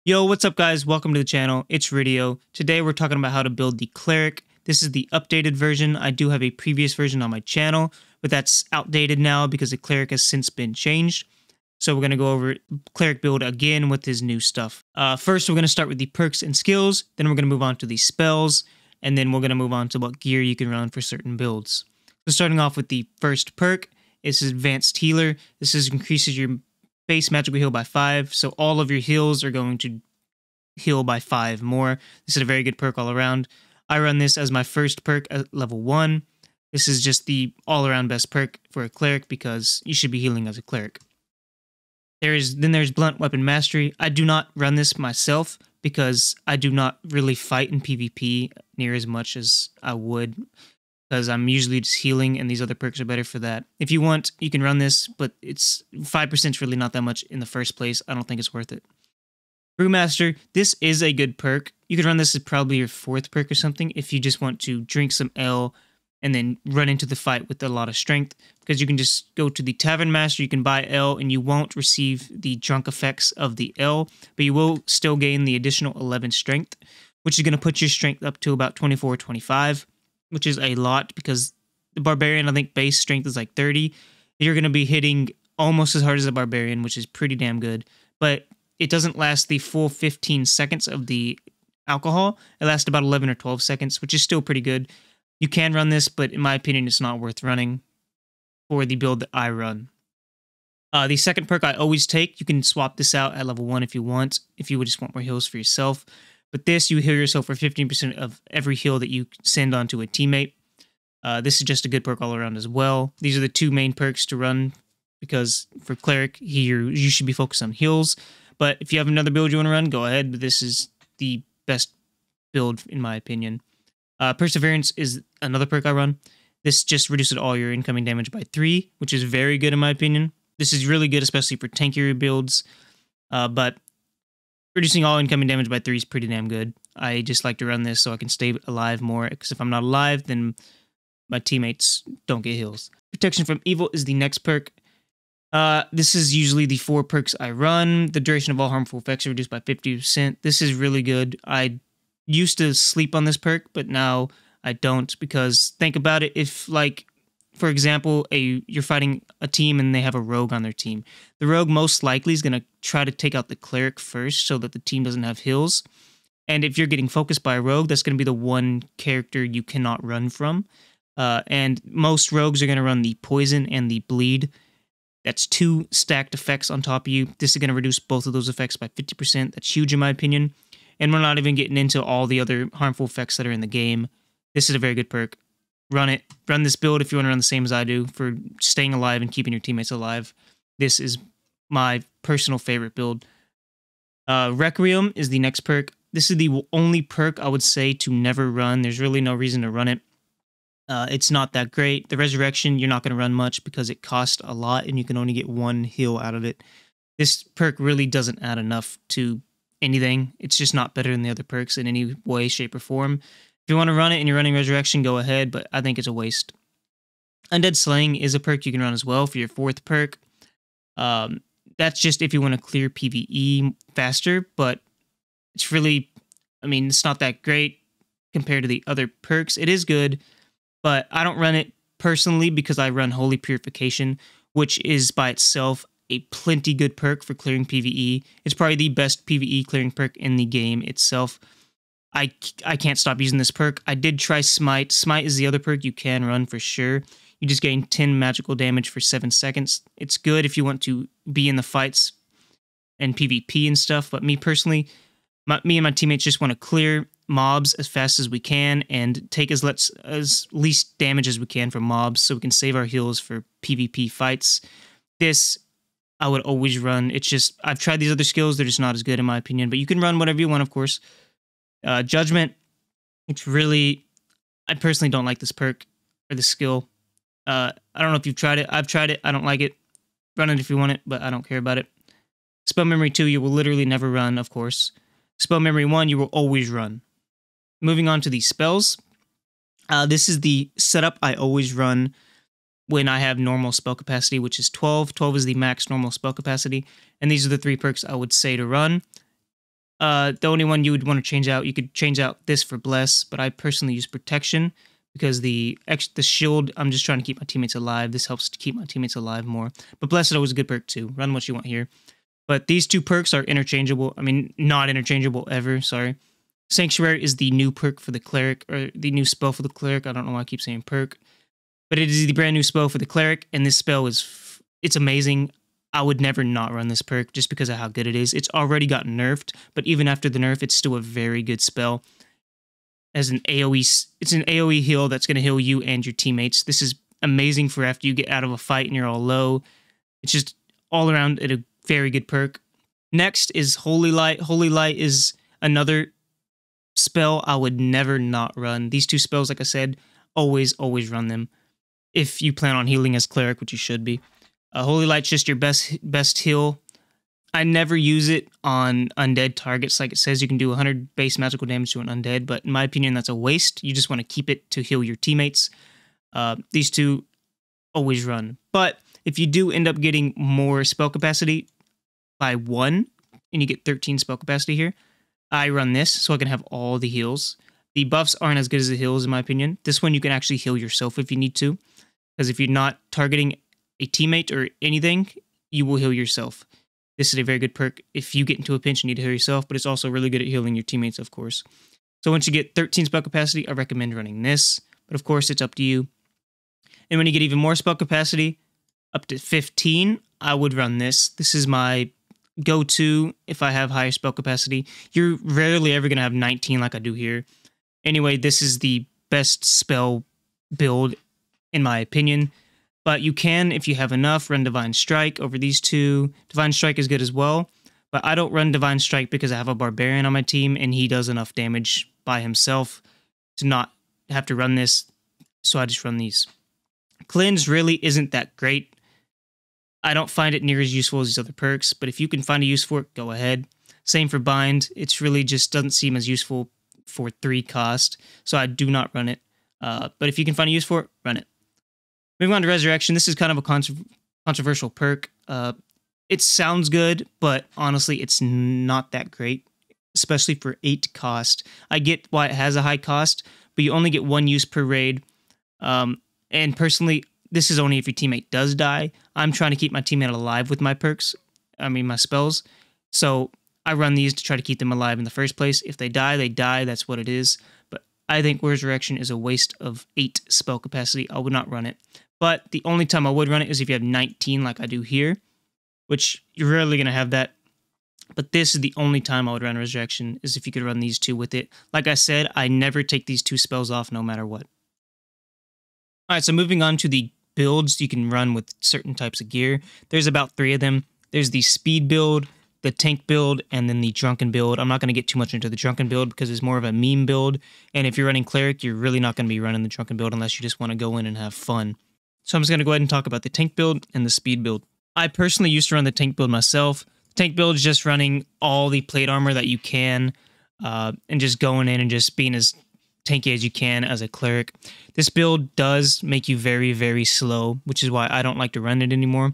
Yo, what's up guys? Welcome to the channel. It's Ridio. Today we're talking about how to build the Cleric. This is the updated version. I do have a previous version on my channel, but that's outdated now because the Cleric has since been changed. So we're going to go over Cleric Build again with his new stuff. First, we're going to start with the perks and skills. Then we're going to move on to the spells. And then we're going to move on to what gear you can run for certain builds. So starting off with the first perk, it's Advanced Healer. This increases your base magical heal by 5, so all of your heals are going to heal by 5 more. This is a very good perk all around. I run this as my first perk at level 1. This is just the all-around best perk for a cleric because you should be healing as a cleric. Then there's Blunt Weapon Mastery. I do not run this myself because I do not really fight in PvP near as much as I would, because I'm usually just healing and these other perks are better for that. If you want, you can run this, but it's 5% is really not that much in the first place. I don't think it's worth it. Brewmaster, this is a good perk. You could run this as probably your 4th perk or something if you just want to drink some ale and then run into the fight with a lot of strength, because you can just go to the Tavern Master, you can buy ale, and you won't receive the drunk effects of the ale, but you will still gain the additional 11 strength, which is going to put your strength up to about 24 or 25. Which is a lot because the Barbarian, I think base strength is like 30. You're going to be hitting almost as hard as a Barbarian, which is pretty damn good. But it doesn't last the full 15 seconds of the alcohol. It lasts about 11 or 12 seconds, which is still pretty good. You can run this, but in my opinion, it's not worth running for the build that I run. The second perk I always take, you can swap this out at level 1 if you want, if you would just want more heals for yourself. But this, you heal yourself for 15% of every heal that you send onto a teammate. This is just a good perk all around as well. These are the two main perks to run, because for Cleric, you should be focused on heals. But if you have another build you want to run, go ahead. But this is the best build, in my opinion. Perseverance is another perk I run. This just reduces all your incoming damage by 3, which is very good in my opinion. This is really good, especially for tankier builds. But reducing all incoming damage by 3 is pretty damn good. I just like to run this so I can stay alive more, because if I'm not alive, then my teammates don't get heals. Protection from Evil is the next perk. This is usually the 4 perks I run. The duration of all harmful effects are reduced by 50%. This is really good. I used to sleep on this perk, but now I don't, because think about it, if like, for example, you're fighting a team and they have a rogue on their team. The rogue most likely is going to try to take out the cleric first so that the team doesn't have heals. And if you're getting focused by a rogue, that's going to be the one character you cannot run from. And most rogues are going to run the poison and the bleed. That's 2 stacked effects on top of you. This is going to reduce both of those effects by 50%. That's huge in my opinion. And we're not even getting into all the other harmful effects that are in the game. This is a very good perk. Run it. Run this build if you want to run the same as I do for staying alive and keeping your teammates alive. This is my personal favorite build. Requiem is the next perk. This is the only perk I would say to never run. There's really no reason to run it. It's not that great. The Resurrection, you're not going to run much because it costs a lot and you can only get 1 heal out of it. This perk really doesn't add enough to anything. It's just not better than the other perks in any way, shape, or form. If you want to run it and you're running Resurrection, go ahead, but I think it's a waste. Undead Slaying is a perk you can run as well for your 4th perk. That's just if you want to clear PvE faster, but it's really, I mean, it's not that great compared to the other perks. It is good, but I don't run it personally because I run Holy Purification, which is by itself a plenty good perk for clearing PvE. It's probably the best PvE clearing perk in the game itself. I can't stop using this perk. I did try Smite. Smite is the other perk you can run for sure. You just gain 10 magical damage for 7 seconds. It's good if you want to be in the fights and PvP and stuff, but me personally, me and my teammates just want to clear mobs as fast as we can and take as least damage as we can from mobs so we can save our heals for PvP fights. This, I would always run. It's just, I've tried these other skills. They're just not as good in my opinion, but you can run whatever you want, of course. Judgment, it's really, I personally don't like this perk or this skill. I don't know if you've tried it. I've tried it. I don't like it. Run it if you want it, but I don't care about it. Spell Memory 2, you will literally never run, of course. Spell Memory 1, you will always run. Moving on to the spells. This is the setup I always run when I have normal spell capacity, which is 12. 12 is the max normal spell capacity, and these are the 3 perks I would say to run. The only one you would want to change out, you could change out this for Bless, but I personally use Protection because the shield, I'm just trying to keep my teammates alive. This helps to keep my teammates alive more. But Bless is always a good perk too. Run what you want here. But these two perks are interchangeable. I mean, not interchangeable ever, sorry. Sanctuary is the new perk for the Cleric, or the new spell for the Cleric. I don't know why I keep saying perk. But it is the brand new spell for the Cleric, and this spell it's amazing. I would never not run this perk just because of how good it is. It's already gotten nerfed, but even after the nerf, it's still a very good spell. As an AoE, it's an AoE heal that's going to heal you and your teammates. This is amazing for after you get out of a fight and you're all low. It's just all around a very good perk. Next is Holy Light. Holy Light is another spell I would never not run. These two spells, like I said, always run them. If you plan on healing as Cleric, which you should be. Holy Light's just your best heal. I never use it on undead targets. Like it says, you can do 100 base magical damage to an undead, but in my opinion, that's a waste. You just want to keep it to heal your teammates. These two always run. But if you do end up getting more spell capacity by 1, and you get 13 spell capacity here, I run this so I can have all the heals. The buffs aren't as good as the heals, in my opinion. This one you can actually heal yourself if you need to. Because if you're not targeting a teammate or anything, you will heal yourself. This is a very good perk if you get into a pinch and need to heal yourself, but it's also really good at healing your teammates, of course. So once you get 13 spell capacity, I recommend running this, but of course it's up to you. And when you get even more spell capacity, up to 15, I would run this. This is my go-to if I have higher spell capacity. You're rarely ever going to have 19 like I do here. Anyway, this is the best spell build in my opinion. But you can, if you have enough, run Divine Strike over these two. Divine Strike is good as well, but I don't run Divine Strike because I have a Barbarian on my team, and he does enough damage by himself to not have to run this, so I just run these. Cleanse really isn't that great. I don't find it near as useful as these other perks, but if you can find a use for it, go ahead. Same for Bind. It's really just doesn't seem as useful for 3 cost, so I do not run it. But if you can find a use for it, run it. Moving on to Resurrection, this is kind of a controversial perk. It sounds good, but honestly, it's not that great, especially for 8 cost. I get why it has a high cost, but you only get 1 use per raid. And personally, this is only if your teammate does die. I'm trying to keep my teammate alive with my perks, my spells. So I run these to try to keep them alive in the first place. If they die, they die. That's what it is. But I think Resurrection is a waste of 8 spell capacity. I would not run it. But the only time I would run it is if you have 19 like I do here, which you're rarely going to have that. But this is the only time I would run Resurrection, is if you could run these two with it. Like I said, I never take these 2 spells off no matter what. Alright, so moving on to the builds you can run with certain types of gear. There's about 3 of them. There's the Speed build, the Tank build, and then the Drunken build. I'm not going to get too much into the Drunken build because it's more of a meme build. And if you're running Cleric, you're really not going to be running the Drunken build unless you just want to go in and have fun. So I'm just going to go ahead and talk about the Tank build and the Speed build. I personally used to run the Tank build myself. The Tank build is just running all the plate armor that you can and just going in and just being as tanky as you can as a Cleric. This build does make you very, very slow, which is why I don't like to run it anymore.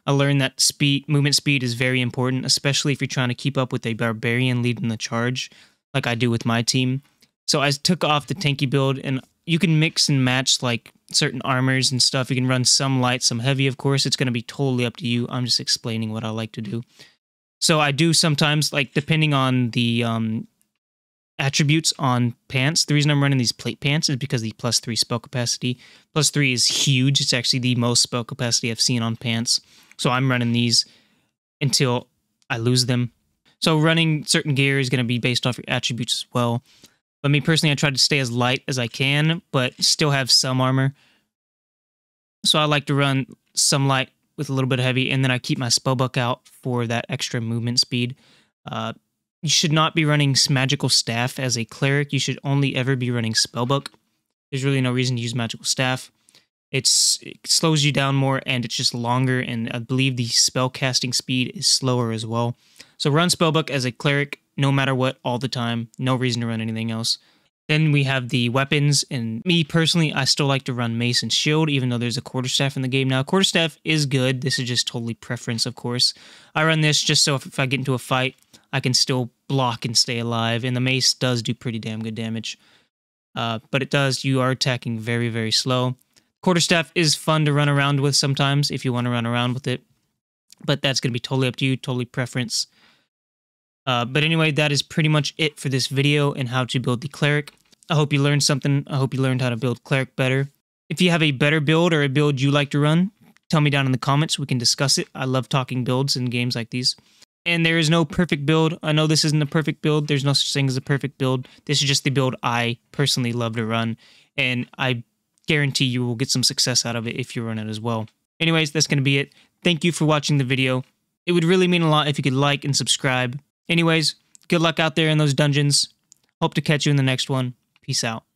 I learned that movement speed is very important, especially if you're trying to keep up with a Barbarian leading the charge, like I do with my team. So I took off the tanky build, and you can mix and match like certain armors and stuff. You can run some light, some heavy, of course. It's going to be totally up to you. I'm just explaining what I like to do. So I do sometimes, like, depending on the attributes on pants. The reason I'm running these plate pants is because the +3 spell capacity. +3 is huge. It's actually the most spell capacity I've seen on pants. So I'm running these until I lose them. So running certain gear is going to be based off your attributes as well. But me personally, I try to stay as light as I can, but still have some armor. So I like to run some light with a little bit of heavy, and then I keep my spellbook out for that extra movement speed. You should not be running Magical Staff as a Cleric. You should only ever be running Spellbook. There's really no reason to use Magical Staff. It slows you down more, and it's just longer, and I believe the spell casting speed is slower as well. So run Spellbook as a Cleric, no matter what, all the time. No reason to run anything else. Then we have the weapons, and me personally, I still like to run Mace and Shield, even though there's a Quarterstaff in the game now. Quarterstaff is good. This is just totally preference, of course. I run this just so if I get into a fight, I can still block and stay alive, and the mace does do pretty damn good damage. But it does, you are attacking very, very slow. Quarterstaff is fun to run around with sometimes if you want to run around with it, but that's going to be totally up to you, totally preference. But anyway, that is pretty much it for this video and how to build the Cleric. I hope you learned something. I hope you learned how to build Cleric better. If you have a better build or a build you like to run, tell me down in the comments. We can discuss it. I love talking builds in games like these. And there is no perfect build. I know this isn't a perfect build. There's no such thing as a perfect build. This is just the build I personally love to run. And I guarantee you will get some success out of it if you run it as well. Anyways, that's going to be it. Thank you for watching the video. It would really mean a lot if you could like and subscribe. Anyways, good luck out there in those dungeons. Hope to catch you in the next one. Peace out.